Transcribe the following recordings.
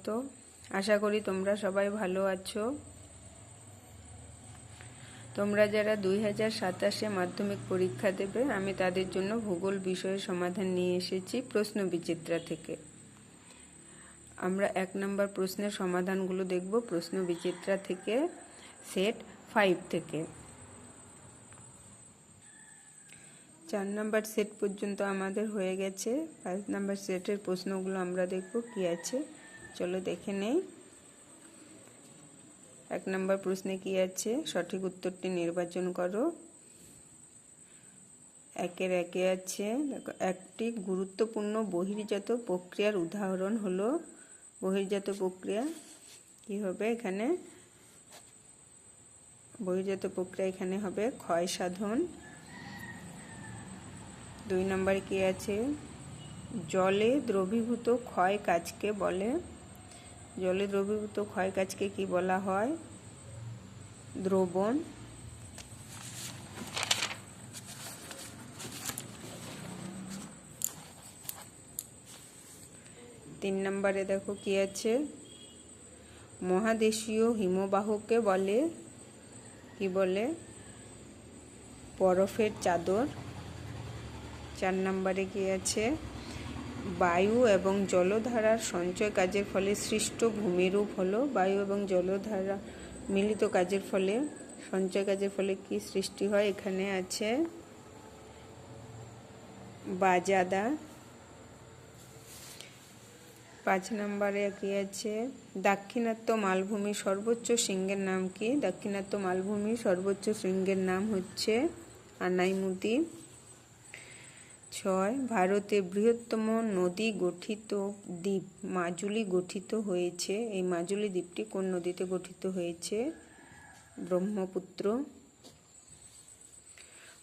তো আশা করি তোমরা সবাই ভালো আছো। তোমরা যারা 2027 মাধ্যমিক পরীক্ষা দেবে, আমি তাদের জন্য ভূগোল বিষয়ের সমাধান নিয়ে এসেছি প্রশ্ন বিচিত্রা থেকে। আমরা 1 নম্বর প্রশ্নের সমাধানগুলো দেখব প্রশ্ন বিচিত্রা থেকে, সেট 5 থেকে। 4 নম্বর সেট পর্যন্ত আমাদের হয়ে গেছে। 5 নম্বর সেটের প্রশ্নগুলো আমরা দেখব কি আছে। চলো দেখে নেই। 1 নম্বর প্রশ্নে কি আছে, সঠিক উত্তরটি নির্বাচন করো। 1-এর 1-এ আছে, দেখো, একটি গুরুত্বপূর্ণ বহির্জাত প্রক্রিয়ার উদাহরণ হলো। বহির্জাত প্রক্রিয়া কি হবে এখানে? বহির্জাত প্রক্রিয়া এখানে হবে ক্ষয় সাধন। 2 নম্বরে কি আছে, জলে দ্রবীভূত ক্ষয় কাজকে বলে। জলে দ্রবীভূত ক্ষয় কাজকে কি বলা হয়? দ্রবণ। 3 নম্বরে দেখো কি আছে, মহাদেশীয় হিমবাহকে বলে কি বলে? বরফের চাদর। 4 নম্বরে কি আছে, বায়ু এবং জলধারার সঞ্চয় কাজের ফলে সৃষ্ট ভূমিরূপ হলো। বায়ু এবং জলধারা মিলিত কাজের ফলে, সঞ্চয় কাজের ফলে কি সৃষ্টি হয়? এখানে আছে বাজাদা। 5 নম্বরে কি আছে, দাক্ষিণাত্য মালভূমির সর্বোচ্চ শৃঙ্গের নাম কি? দাক্ষিণাত্য মালভূমির সর্বোচ্চ শৃঙ্গের নাম হচ্ছে আনাইমুদি। 6, ভারতে বৃহত্তম নদী গঠিত দ্বীপ মাজুলি গঠিত হয়েছে। এই মাজুলি দ্বীপটি কোন নদীতে গঠিত হয়েছে? ব্রহ্মপুত্র।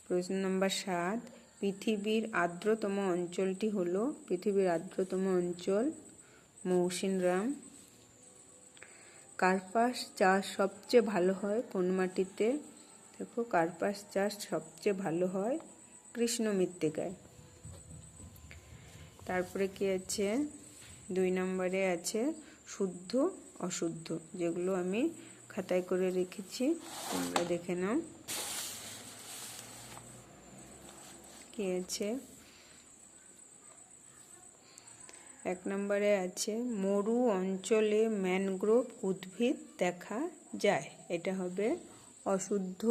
প্রশ্ন নম্বর 7, পৃথিবীর আর্দ্রতম অঞ্চলটি হলো, পৃথিবীর আর্দ্রতম অঞ্চল মৌসিনরাম। কার্পাস চাষ সবচেয়ে ভালো হয় কোন মাটিতে? দেখো, কার্পাস চাষ সবচেয়ে ভালো হয় কৃষ্ণ মৃত্তিকায়। তারপরে কি আছে, 2 নম্বরে আছে শুদ্ধ অশুদ্ধ, যেগুলো আমি খাতায় করে রেখেছি, তোমরা দেখে নাও। কি আছে, 1 নম্বরে আছে মরু অঞ্চলে ম্যানগ্রোভ উদ্ভিদ দেখা যায়। এটা হবে অশুদ্ধ,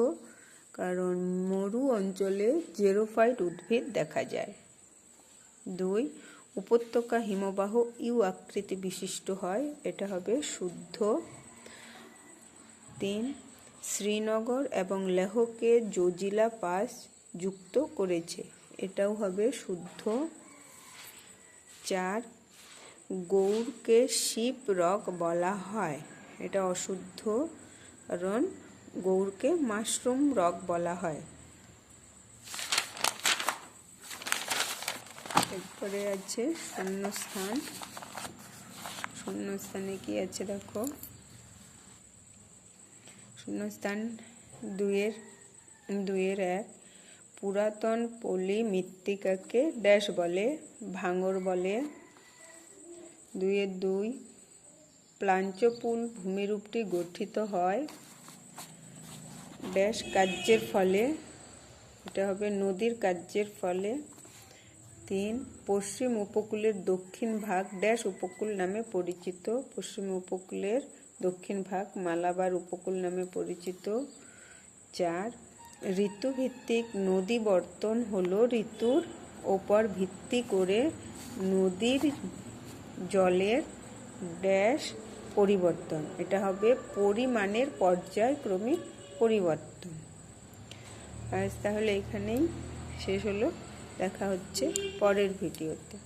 কারণ মরু অঞ্চলে জেরোফাইট উদ্ভিদ দেখা যায়। 2, উপত্যকা হিমবাহ ইউ আকৃতি বিশিষ্ট হয়। এটা হবে শুদ্ধ। 3, শ্রীনগর এবং লেহকে জজিলা পাস যুক্ত করেছে। এটাও হবে শুদ্ধ। 4, গৌড়কে শিপ রক বলা হয়। এটা অশুদ্ধ, কারণ গৌড়কে মাশরুম রক বলা হয়। এরপরে আছে শূন্যস্থান। শূন্যস্থানে কি আছে দেখো, শূন্যস্থান 2-এর 1, পুরাতন পলি মৃত্তিকাকে ড্যাশ বলে? ভাঙর বলে। 2-এর 2, প্লাঞ্চপুল ভূমিরূপটি গঠিত হয় ড্যাশ কার্যের ফলে? এটা হবে নদীর কার্যের ফলে। 3, পশ্চিম উপকূলের দক্ষিণ ভাগ ড্যাশ উপকূল নামে পরিচিত? পশ্চিম উপকূলের দক্ষিণ ভাগ মালাবার উপকূল নামে পরিচিত। 4, ঋতুভিত্তিক নদী বর্তন হলো ঋতুর ওপর ভিত্তি করে নদীর জলের ড্যাশ পরিবর্তন। এটা হবে পরিমাণের পর্যায়ক্রমিক পরিবর্তন। আজ তাহলে এখানেই শেষ হলো, দেখা হচ্ছে পরের ভিডিওতে।